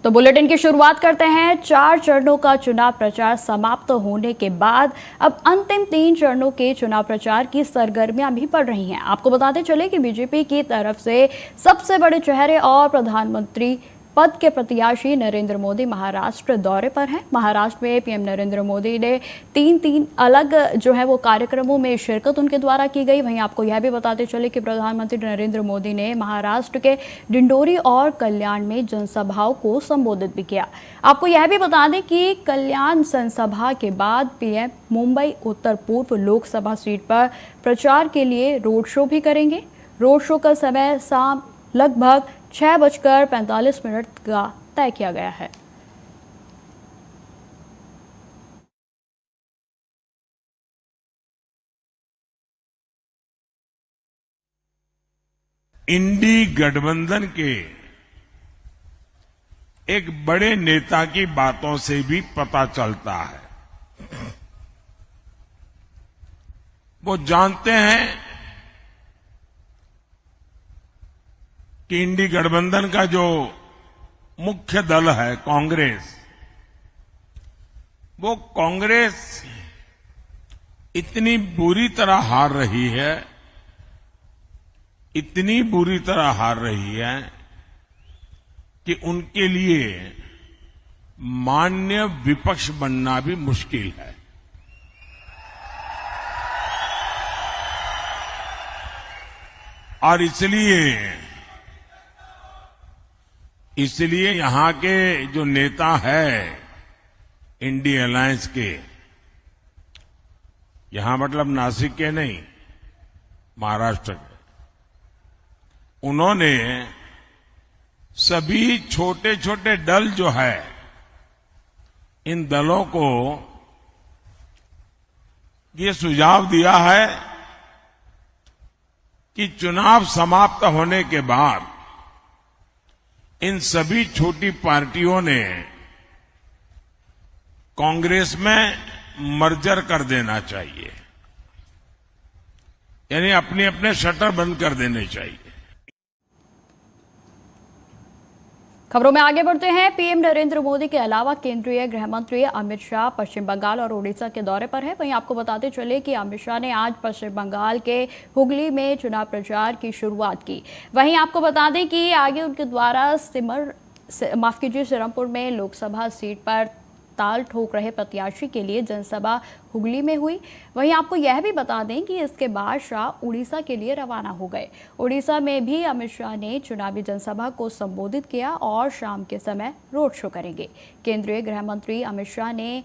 तो बुलेटिन की शुरुआत करते हैं। 4 चरणों का चुनाव प्रचार समाप्त होने के बाद अब अंतिम 3 चरणों के चुनाव प्रचार की सरगर्मियां भी बढ़ रही हैं। आपको बताते चले कि बीजेपी की तरफ से सबसे बड़े चेहरे और प्रधानमंत्री पद के प्रत्याशी नरेंद्र मोदी महाराष्ट्र दौरे पर हैं। महाराष्ट्र में पीएम नरेंद्र मोदी ने तीन अलग वो कार्यक्रमों में शिरकत उनके द्वारा की गई। वहीं आपको यह भी बताते चले कि प्रधानमंत्री नरेंद्र मोदी ने महाराष्ट्र के डिंडोरी और कल्याण में जनसभाओं को संबोधित भी किया। आपको यह भी बता दें कि कल्याण जनसभा के बाद पीएम मुंबई उत्तर पूर्व लोकसभा सीट पर प्रचार के लिए रोड शो भी करेंगे। रोड शो का समय शाम लगभग 6:45 का तय किया गया है। इंडी गठबंधन के एक बड़े नेता की बातों से भी पता चलता है। वो जानते हैं कि इंडी गठबंधन का जो मुख्य दल है कांग्रेस, वो कांग्रेस इतनी बुरी तरह हार रही है, इतनी बुरी तरह हार रही है कि उनके लिए मान्य विपक्ष बनना भी मुश्किल है। और इसलिए यहां के जो नेता है इंडी अलायंस के, यहां मतलब नासिक के नहीं, महाराष्ट्र के, उन्होंने सभी छोटे छोटे दल जो है, इन दलों को ये सुझाव दिया है कि चुनाव समाप्त होने के बाद इन सभी छोटी पार्टियों ने कांग्रेस में मर्जर कर देना चाहिए, यानी अपने अपने शटर बंद कर देने चाहिए। खबरों में आगे बढ़ते हैं। पीएम नरेंद्र मोदी के अलावा केंद्रीय गृह मंत्री अमित शाह पश्चिम बंगाल और ओडिशा के दौरे पर है। वहीं आपको बताते चले कि अमित शाह ने आज पश्चिम बंगाल के हुगली में चुनाव प्रचार की शुरुआत की। वहीं आपको बता दें कि आगे उनके द्वारा सिरमपुर में लोकसभा सीट पर ताल ठोक रहे प्रत्याशी के लिए जनसभा हुगली में हुई। वहीं आपको यह भी बता दें कि इसके बाद शाह उड़ीसा के लिए रवाना हो गए। उड़ीसा में भी अमित शाह ने चुनावी जनसभा को संबोधित किया और शाम के समय रोड शो करेंगे। केंद्रीय गृह मंत्री अमित शाह ने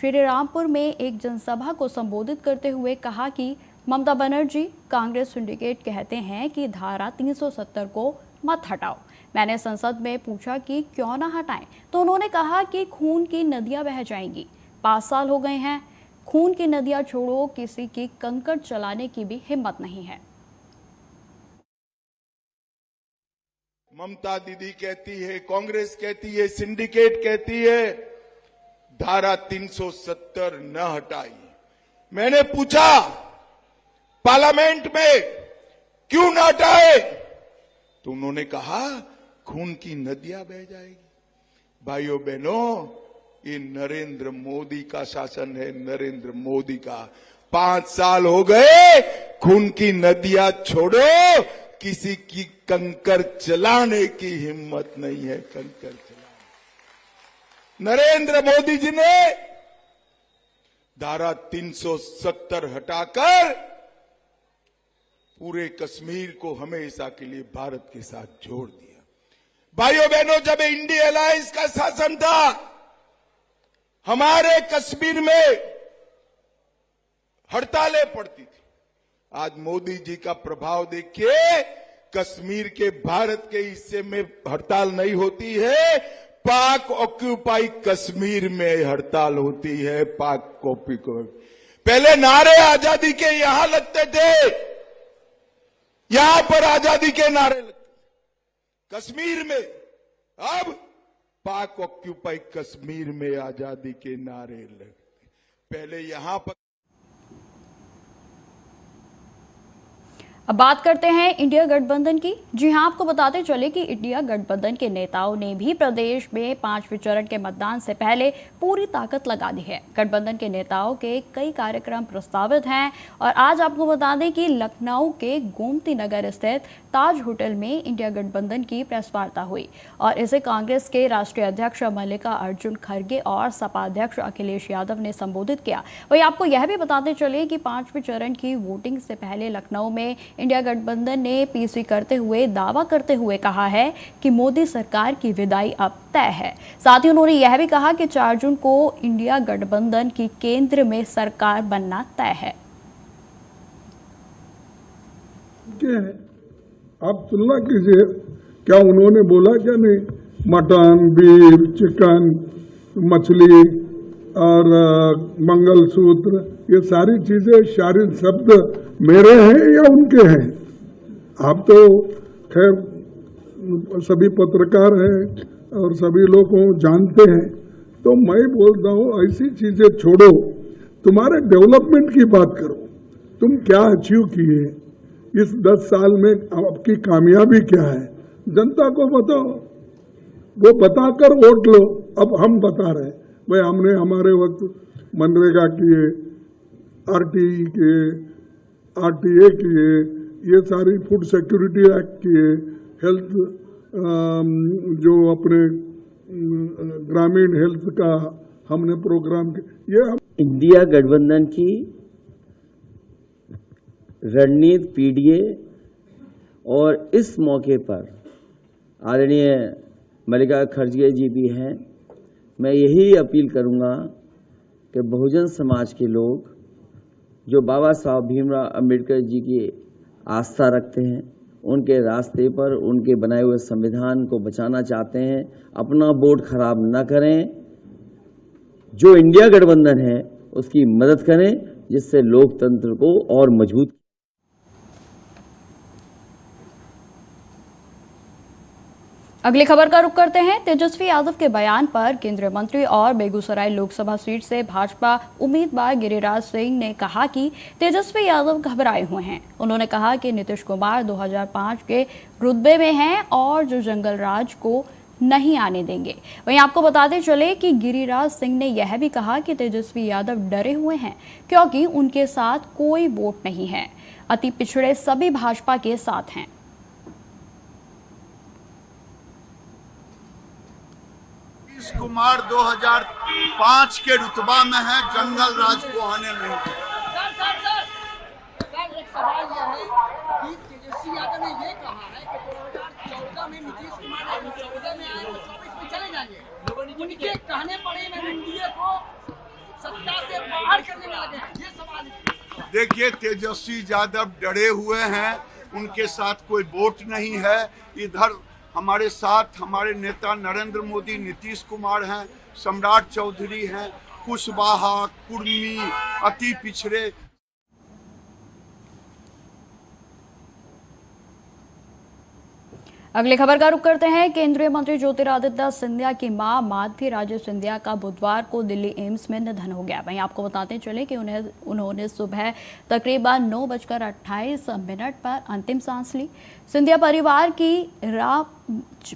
श्रीरामपुर में एक जनसभा को संबोधित करते हुए कहा कि ममता बनर्जी कांग्रेस सिंडिकेट कहते हैं कि धारा 370 को मत हटाओ। मैंने संसद में पूछा कि क्यों ना हटाएं, तो उन्होंने कहा कि खून की नदियां बह जाएंगी। 5 साल हो गए हैं, खून की नदियां छोड़ो, किसी की कंकड़ चलाने की भी हिम्मत नहीं है। ममता दीदी कहती है, कांग्रेस कहती है, सिंडिकेट कहती है धारा 370 न हटाई। मैंने पूछा पार्लियामेंट में क्यों न हटाए, तो उन्होंने कहा खून की नदियां बह जाएगी। भाइयों बहनों, ये नरेंद्र मोदी का शासन है, नरेंद्र मोदी का। 5 साल हो गए, खून की नदियां छोड़ो, किसी की कंकर चलाने की हिम्मत नहीं है। कंकर चलाने नरेंद्र मोदी जी ने धारा 370 हटाकर पूरे कश्मीर को हमेशा के लिए भारत के साथ जोड़ दिया। भाइयों बहनों, जब इंडी अलायंस का शासन था, हमारे कश्मीर में हड़तालें पड़ती थी। आज मोदी जी का प्रभाव देखिए, कश्मीर के भारत के हिस्से में हड़ताल नहीं होती है, पाक ऑक्यूपाई कश्मीर में हड़ताल होती है। पाक कॉपी को पहले नारे आजादी के यहां लगते थे, यहां पर आजादी के नारे लगते कश्मीर में, अब पाक ऑक्यूपाई कश्मीर में आजादी के नारे लगते। पहले यहां पर अब बात करते हैं इंडिया गठबंधन की। जी हां, आपको बताते चले कि इंडिया गठबंधन के नेताओं ने भी प्रदेश में 5वें चरण के मतदान से पहले पूरी ताकत लगा दी है। गठबंधन के नेताओं के कई कार्यक्रम प्रस्तावित हैं और आज आपको बता दें कि लखनऊ के गोमती नगर स्थित ताज होटल में इंडिया गठबंधन की प्रेस वार्ता हुई और इसे कांग्रेस के राष्ट्रीय अध्यक्ष मल्लिकार्जुन खड़गे और सपा अध्यक्ष अखिलेश यादव ने संबोधित किया। वहीं आपको यह भी बताते चले कि 5वें चरण की वोटिंग से पहले लखनऊ में इंडिया गठबंधन ने पीसी करते हुए दावा करते हुए कहा है कि मोदी सरकार की विदाई अब तय है। साथ ही उन्होंने यह भी कहा कि 4 जून को इंडिया गठबंधन की केंद्र में सरकार बनना तय है। आप तुलना कीजिए, क्या उन्होंने बोला क्या नहीं? मटन, बीफ, चिकन, मछली और मंगलसूत्र, ये सारी चीजें शारीरिक शब्द मेरे हैं या उनके हैं? आप तो खैर सभी पत्रकार हैं और सभी लोग को जानते हैं, तो मैं बोलता हूँ ऐसी चीजें छोड़ो, तुम्हारे डेवलपमेंट की बात करो। तुम क्या अचीव किए इस 10 साल में, आपकी कामयाबी क्या है जनता को बताओ, वो बताकर वोट लो। अब हम बता रहे हैं भाई, हमने हमारे वक्त मनरेगा किए, आरटीई किए, आरटीए किए, ये सारी फूड सिक्योरिटी एक्ट किए, हेल्थ जो अपने ग्रामीण हेल्थ का हमने प्रोग्राम किया। ये इंडिया गठबंधन की रणनीति पीडीए और इस मौके पर आदरणीय मल्लिका खड़गे जी भी हैं। मैं यही अपील करूंगा कि बहुजन समाज के लोग जो बाबा साहब भीमराव अंबेडकर जी की आस्था रखते हैं, उनके रास्ते पर उनके बनाए हुए संविधान को बचाना चाहते हैं, अपना वोट खराब न करें। जो इंडिया गठबंधन है उसकी मदद करें, जिससे लोकतंत्र को और मजबूत। अगली खबर का रुख करते हैं। तेजस्वी यादव के बयान पर केंद्रीय मंत्री और बेगूसराय लोकसभा सीट से भाजपा उम्मीदवार गिरिराज सिंह ने कहा कि तेजस्वी यादव घबराए हुए हैं। उन्होंने कहा कि नीतीश कुमार 2005 के रुतबे में हैं और जो जंगल राज को नहीं आने देंगे। वहीं आपको बताते चले कि गिरिराज सिंह ने यह भी कहा कि तेजस्वी यादव डरे हुए हैं क्योंकि उनके साथ कोई वोट नहीं है। अति पिछड़े सभी भाजपा के साथ हैं। नीतीश कुमार 2005 के रुतबा में है, जंगल राज को आने नहीं। एक सवाल यह है कि तेजस्वी यादव ने ये कहा है कि 2014 में नीतीश कुमार 2014 में आए तो 24 में चले जाएंगे। उनके कहने पर ही एनडीए को सत्ता से बाहर करने में लगे हैं। ये सवाल देखिए, तेजस्वी यादव डरे हुए हैं, उनके साथ कोई वोट नहीं है। इधर हमारे साथ हमारे नेता नरेंद्र मोदी, नीतीश कुमार हैं, सम्राट चौधरी हैं, कुशवाहा, कुर्मी, अति पिछड़े। अगली खबर का रुख करते हैं। केंद्रीय मंत्री ज्योतिरादित्य सिंधिया की मां माधवी राजे सिंधिया का बुधवार को दिल्ली एम्स में निधन हो गया। वहीं आपको बताते चले कि उन्होंने सुबह तकरीबन 9:28 पर अंतिम सांस ली। सिंधिया परिवार की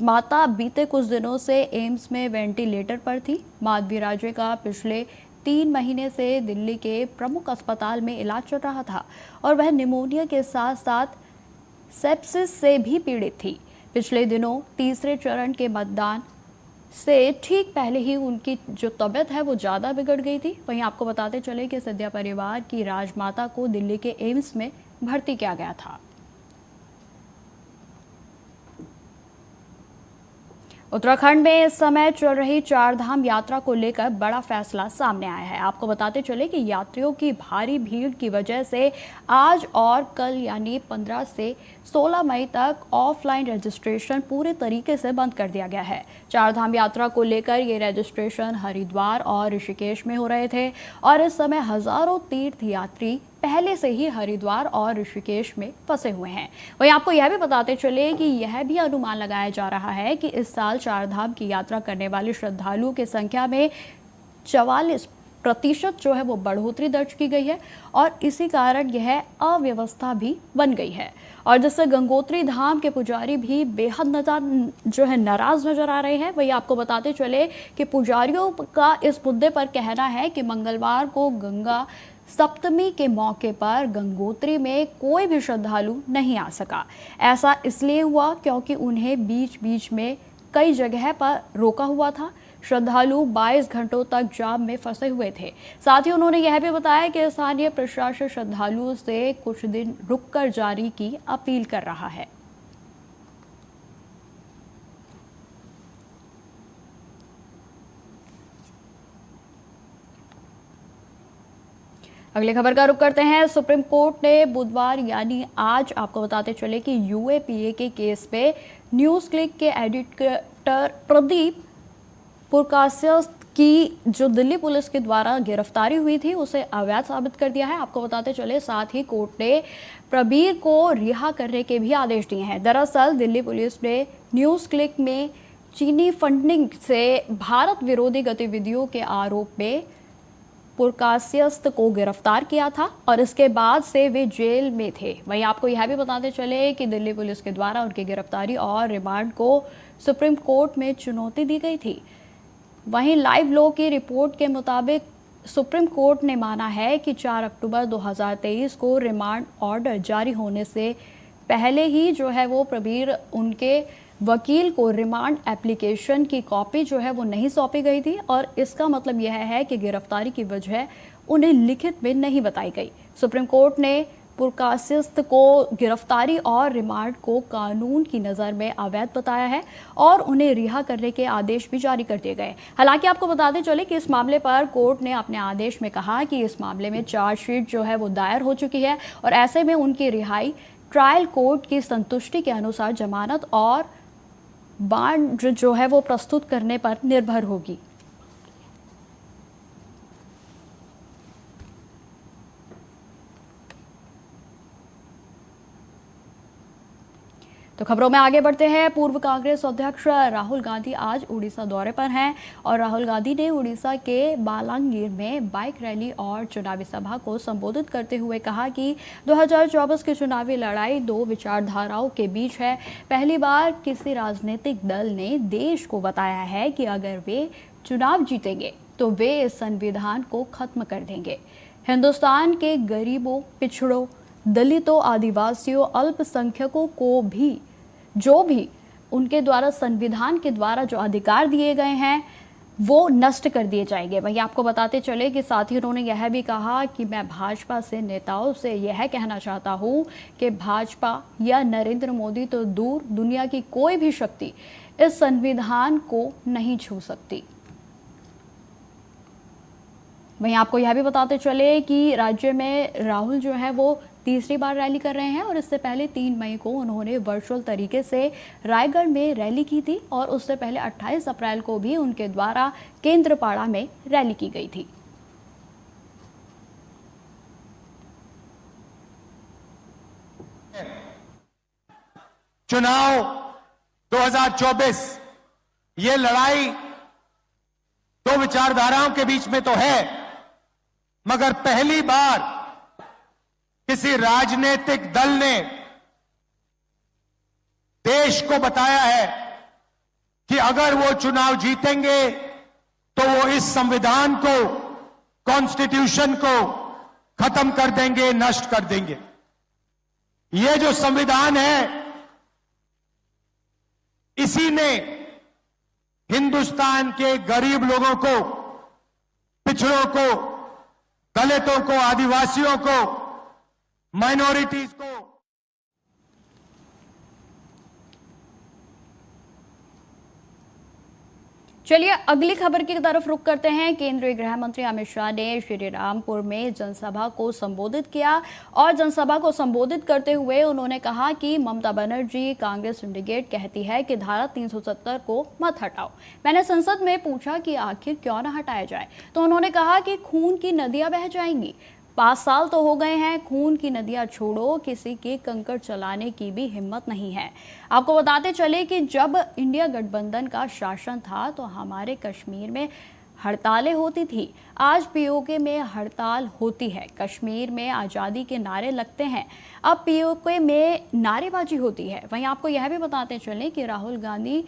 माता बीते कुछ दिनों से एम्स में वेंटिलेटर पर थी। माधवी राजे का पिछले 3 महीने से दिल्ली के प्रमुख अस्पताल में इलाज चल रहा था और वह निमोनिया के साथ साथ सेप्सिस से भी पीड़ित थी। पिछले दिनों तीसरे चरण के मतदान से ठीक पहले ही उनकी जो तबीयत है वो ज़्यादा बिगड़ गई थी। वहीं आपको बताते चले कि सिंधिया परिवार की राजमाता को दिल्ली के एम्स में भर्ती किया गया था। उत्तराखंड में इस समय चल रही 4 धाम यात्रा को लेकर बड़ा फैसला सामने आया है। आपको बताते चले कि यात्रियों की भारी भीड़ की वजह से आज और कल यानी 15 से 16 मई तक ऑफलाइन रजिस्ट्रेशन पूरे तरीके से बंद कर दिया गया है। 4 धाम यात्रा को लेकर ये रजिस्ट्रेशन हरिद्वार और ऋषिकेश में हो रहे थे और इस समय हजारों तीर्थयात्री पहले से ही हरिद्वार और ऋषिकेश में फंसे हुए हैं। वहीं आपको यह भी बताते चले कि यह भी अनुमान लगाया जा रहा है कि इस साल 4 धाम की यात्रा करने वाले श्रद्धालुओं की संख्या में 44 प्रतिशत जो है वो बढ़ोतरी दर्ज की गई है और इसी कारण यह अव्यवस्था भी बन गई है और जिससे गंगोत्री धाम के पुजारी भी बेहद नाराज नजर आ रहे हैं। वही आपको बताते चले कि पुजारियों का इस मुद्दे पर कहना है कि मंगलवार को गंगा सप्तमी के मौके पर गंगोत्री में कोई भी श्रद्धालु नहीं आ सका। ऐसा इसलिए हुआ क्योंकि उन्हें बीच बीच में कई जगह पर रोका हुआ था। श्रद्धालु 22 घंटों तक जाम में फंसे हुए थे। साथ ही उन्होंने यह भी बताया कि स्थानीय प्रशासन श्रद्धालुओं से कुछ दिन रुककर जारी की अपील कर रहा है। अगली खबर का रुख करते हैं। सुप्रीम कोर्ट ने बुधवार यानी आज आपको बताते चले कि यूएपीए के केस पे न्यूज क्लिक के एडिटर प्रदीप पुरकासियस की जो दिल्ली पुलिस के द्वारा गिरफ्तारी हुई थी उसे अवैध साबित कर दिया है। आपको बताते चले साथ ही कोर्ट ने प्रबीर को रिहा करने के भी आदेश दिए हैं। दरअसल दिल्ली पुलिस ने न्यूज क्लिक में चीनी फंडिंग से भारत विरोधी गतिविधियों के आरोप में पुरकासियस को गिरफ्तार किया था और इसके बाद से वे जेल में थे। वहीं आपको यह भी बताते चले कि दिल्ली पुलिस के द्वारा उनकी गिरफ्तारी और रिमांड को सुप्रीम कोर्ट में चुनौती दी गई थी। वहीं लाइव लो की रिपोर्ट के मुताबिक सुप्रीम कोर्ट ने माना है कि 4 अक्टूबर 2023 को रिमांड ऑर्डर जारी होने से पहले ही जो है वो प्रबीर उनके वकील को रिमांड एप्लीकेशन की कॉपी जो है वो नहीं सौंपी गई थी और इसका मतलब यह है कि गिरफ्तारी की वजह उन्हें लिखित में नहीं बताई गई। सुप्रीम कोर्ट ने पुरकासियस को गिरफ्तारी और रिमांड को कानून की नज़र में अवैध बताया है और उन्हें रिहा करने के आदेश भी जारी कर दिए गए। हालांकि आपको बताते चले कि इस मामले पर कोर्ट ने अपने आदेश में कहा कि इस मामले में चार्जशीट जो है वो दायर हो चुकी है और ऐसे में उनकी रिहाई ट्रायल कोर्ट की संतुष्टि के अनुसार जमानत और बांड जो है वो प्रस्तुत करने पर निर्भर होगी। तो खबरों में आगे बढ़ते हैं। पूर्व कांग्रेस अध्यक्ष राहुल गांधी आज उड़ीसा दौरे पर हैं और राहुल गांधी ने उड़ीसा के बालांगीर में बाइक रैली और चुनावी सभा को संबोधित करते हुए कहा कि 2024 की चुनावी लड़ाई दो विचारधाराओं के बीच है। पहली बार किसी राजनीतिक दल ने देश को बताया है कि अगर वे चुनाव जीतेंगे तो वे इस संविधान को खत्म कर देंगे। हिंदुस्तान के गरीबों, पिछड़ों, दलितों, आदिवासियों, अल्पसंख्यकों को भी जो भी उनके द्वारा संविधान के द्वारा जो अधिकार दिए गए हैं वो नष्ट कर दिए जाएंगे। वहीं आपको बताते चले कि साथ ही उन्होंने यह भी कहा कि मैं भाजपा से नेताओं से यह कहना चाहता हूं कि भाजपा या नरेंद्र मोदी तो दूर, दुनिया की कोई भी शक्ति इस संविधान को नहीं छू सकती। वहीं आपको यह भी बताते चले कि राज्य में राहुल जो है वो तीसरी बार रैली कर रहे हैं और इससे पहले 3 मई को उन्होंने वर्चुअल तरीके से रायगढ़ में रैली की थी और उससे पहले 28 अप्रैल को भी उनके द्वारा केंद्रपाड़ा में रैली की गई थी। चुनाव 2024 ये लड़ाई दो विचारधाराओं के बीच में तो है, मगर पहली बार किसी राजनीतिक दल ने देश को बताया है कि अगर वो चुनाव जीतेंगे तो वो इस संविधान को, कॉन्स्टिट्यूशन को खत्म कर देंगे, नष्ट कर देंगे। ये जो संविधान है इसी ने हिंदुस्तान के गरीब लोगों को, पिछड़ों को, दलितों को, आदिवासियों को, माइनॉरिटीज को चलिए अगली खबर की तरफ रुख करते हैं। केंद्रीय गृह मंत्री अमित शाह ने श्रीरामपुर में जनसभा को संबोधित किया और जनसभा को संबोधित करते हुए उन्होंने कहा कि ममता बनर्जी कांग्रेस सिंडिकेट कहती है कि धारा 370 को मत हटाओ। मैंने संसद में पूछा कि आखिर क्यों ना हटाया जाए, तो उन्होंने कहा कि खून की नदियां बह जाएंगी। 5 साल तो हो गए हैं, खून की नदियां छोड़ो, किसी के कंकड़ चलाने की भी हिम्मत नहीं है। आपको बताते चले कि जब इंडिया गठबंधन का शासन था तो हमारे कश्मीर में हड़तालें होती थी, आज पीओके में हड़ताल होती है। कश्मीर में आज़ादी के नारे लगते हैं, अब पीओके में नारेबाजी होती है। वहीं आपको यह भी बताते चलें कि राहुल गांधी,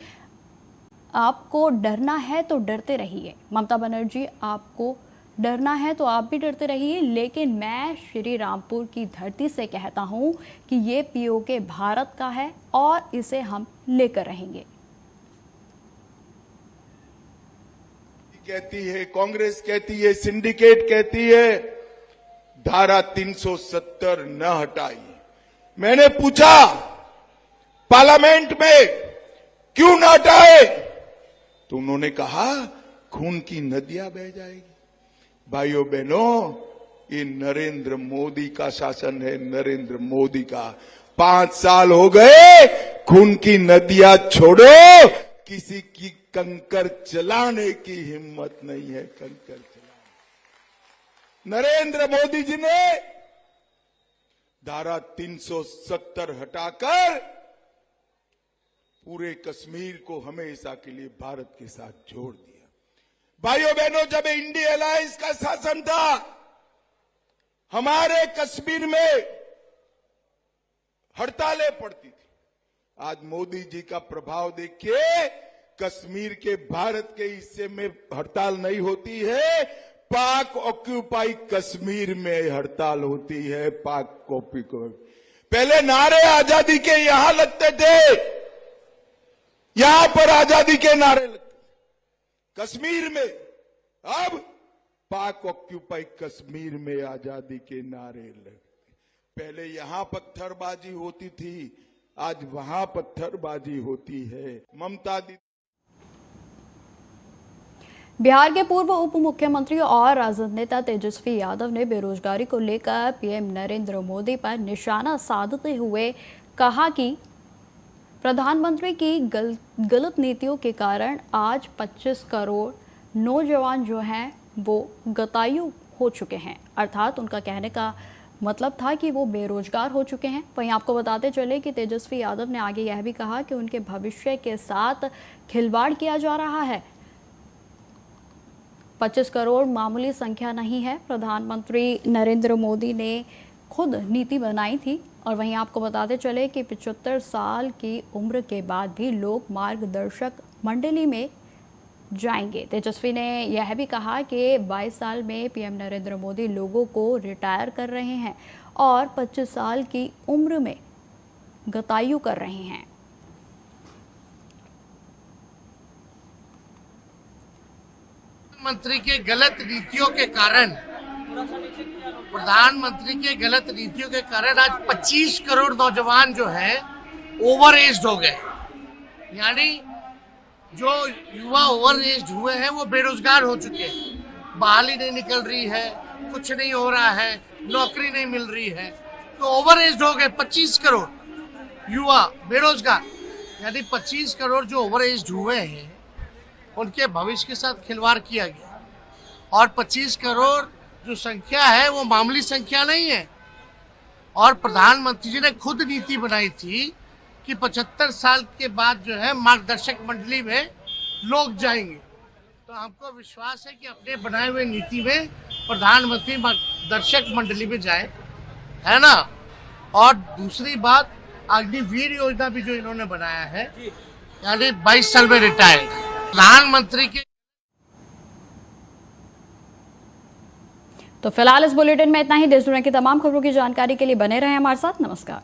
आपको डरना है तो डरते रहिए, ममता बनर्जी आपको डरना है तो आप भी डरते रहिए, लेकिन मैं श्री रामपुर की धरती से कहता हूं कि ये पीओके भारत का है और इसे हम लेकर रहेंगे। कहती है, कांग्रेस कहती है, सिंडिकेट कहती है धारा 370 न हटाई। मैंने पूछा पार्लियामेंट में क्यों न हटाए, तो उन्होंने कहा खून की नदियां बह जाएगी। भाइयों बहनों, ये नरेंद्र मोदी का शासन है, नरेंद्र मोदी का। 5 साल हो गए, खून की नदियां छोड़ो, किसी की कंकर चलाने की हिम्मत नहीं है। कंकर चलाने नरेंद्र मोदी जी ने धारा 370 हटाकर पूरे कश्मीर को हमेशा के लिए भारत के साथ जोड़ दिया। भाइयों बहनों, जब इंडिया अलायंस का शासन था, हमारे कश्मीर में हड़तालें पड़ती थी। आज मोदी जी का प्रभाव देखिए, कश्मीर के भारत के हिस्से में हड़ताल नहीं होती है, पाक ऑक्यूपाई कश्मीर में हड़ताल होती है। पाक ऑक्यूपाई पहले नारे आजादी के यहां लगते थे, यहां पर आजादी के नारे लगते कश्मीर में, अब पाक ऑक्यूपाई कश्मीर में आजादी के नारे लगते। पहले यहां पत्थरबाजी होती थी, आज वहां पत्थरबाजी होती है। ममता दी। बिहार के पूर्व उप मुख्यमंत्री और राजद नेता तेजस्वी यादव ने बेरोजगारी को लेकर पीएम नरेंद्र मोदी पर निशाना साधते हुए कहा कि प्रधानमंत्री की गलत नीतियों के कारण आज 25 करोड़ नौजवान जो हैं वो गतायु हो चुके हैं। अर्थात उनका कहने का मतलब था कि वो बेरोजगार हो चुके हैं। वहीं आपको बताते चले कि तेजस्वी यादव ने आगे यह भी कहा कि उनके भविष्य के साथ खिलवाड़ किया जा रहा है। 25 करोड़ मामूली संख्या नहीं है। प्रधानमंत्री नरेंद्र मोदी ने खुद नीति बनाई थी। और वहीं आपको बताते चले कि 75 साल की उम्र के बाद भी लोग मार्गदर्शक मंडली में जाएंगे। तेजस्वी ने यह भी कहा कि 22 साल में पीएम नरेंद्र मोदी लोगों को रिटायर कर रहे हैं और 25 साल की उम्र में गतायु कर रहे हैं। प्रधानमंत्री के गलत नीतियों के कारण आज 25 करोड़ नौजवान जो हैं ओवर एज्ड हो गए। यानी जो युवा ओवर एज्ड हुए हैं वो बेरोजगार हो चुके हैं। बहाली नहीं निकल रही है, कुछ नहीं हो रहा है, नौकरी नहीं मिल रही है, तो ओवर एज्ड हो गए 25 करोड़ युवा बेरोजगार। यानी 25 करोड़ जो ओवर एज्ड हुए हैं उनके भविष्य के साथ खिलवाड़ किया गया। और 25 करोड़ जो संख्या है वो मामूली संख्या नहीं है। और प्रधानमंत्री जी ने खुद नीति बनाई थी कि 75 साल के बाद जो है मार्गदर्शक मंडली में लोग जाएंगे। तो हमको विश्वास है कि अपने बनाए हुए नीति में प्रधानमंत्री मार्गदर्शक मंडली में जाए, है ना। और दूसरी बात, अग्निवीर योजना भी जो इन्होंने बनाया है, यानी 22 साल में रिटायर प्रधानमंत्री के। तो फिलहाल इस बुलेटिन में इतना ही। देश दुनिया की तमाम खबरों की जानकारी के लिए बने रहें हमारे साथ। नमस्कार।